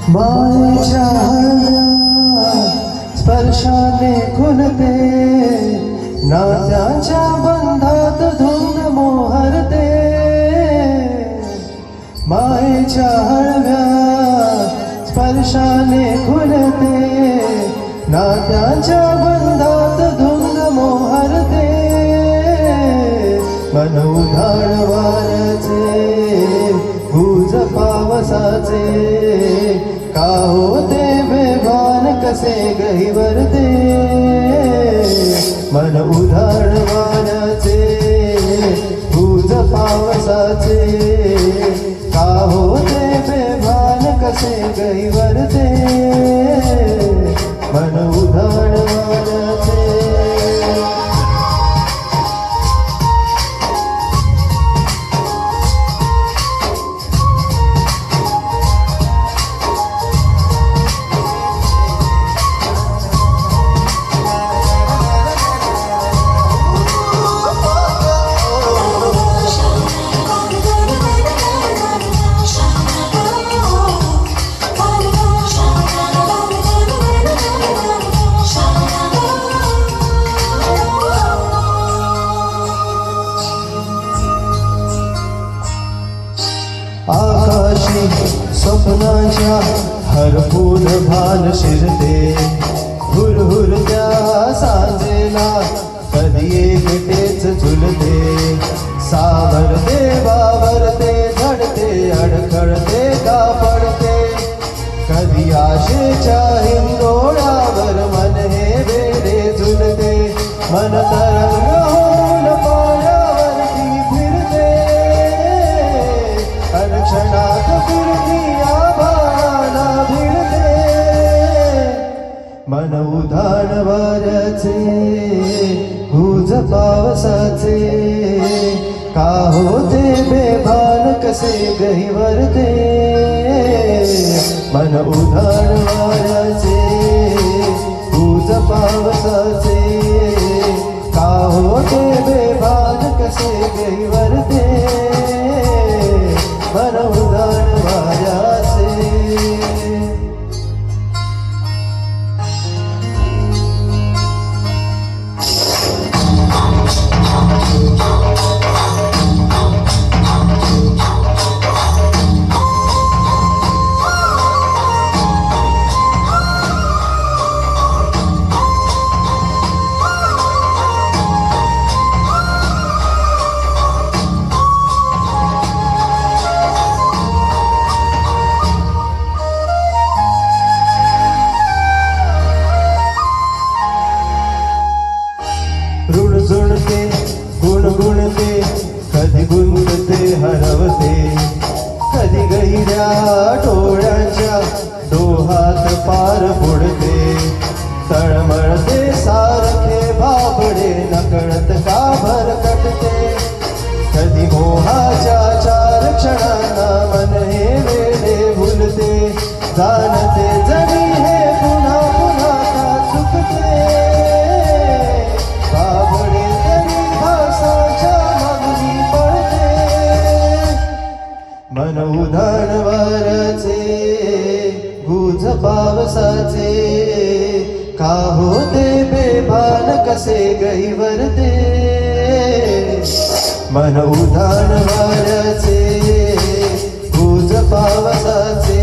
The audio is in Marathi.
मायेच्या स्पर्शाने खुलते, नात्याच्या बंधात धुंद मोहरते. मायेच्या हळव्या स्पर्शाने खुलते, नात्याच्या बंधात धुंद मोहरते. मन उधाण वाऱ्याचे, गुज पावसाचे, का होते बेभान कसे गहिवरते. मन उधाण वाऱ्याचे, गुज पावसाचे, का होते बेभान कसे गहिवरते. मन उधाण वाऱ्याचे. आकाशी स्वप्नाच्या हरपून भान शिरते, हुरहुरत्या सांजेला कधी एकटेच झुलते. सावरते बावरते, झडते अडखळते का पडते. कधी आशेच्या हिंदोळावर मन हे वेडे झुलते. मन तरंग होऊन पाण्यावरती फिरते, क्षणात फिरती आभाळाला भिडते. मन उधाण वाऱ्याचे, गुज पावसाचे, का होते बेभान कसे गहिवरते. मन उधाण वाऱ्याचे, गुज पावसाचे, का होते बेभान कसे गहिवरते. मन उधाण वाऱ्याचे. रुणझुणते, गुणगुणते, कधी गुंतते हरवते. कधी गहिऱ्या डोळ्यांच्या डोहात पार बुडते. तळमळते सारखे बाबडे, नकळत का भरकटते. कधी मोहाच्या चार क्षणांना मन हे वेडे भुलते. जाणते जणी हे पुन्हा पुन्हा का चुकते. बाबडे तरी भासाच्या मागणी पडते. मन उधाण वाऱ्याचे, गुज पावसाचे, का होते बेभान कसे गहिवरते. मन उधाण वाऱ्याचे, गुज पावसाचे,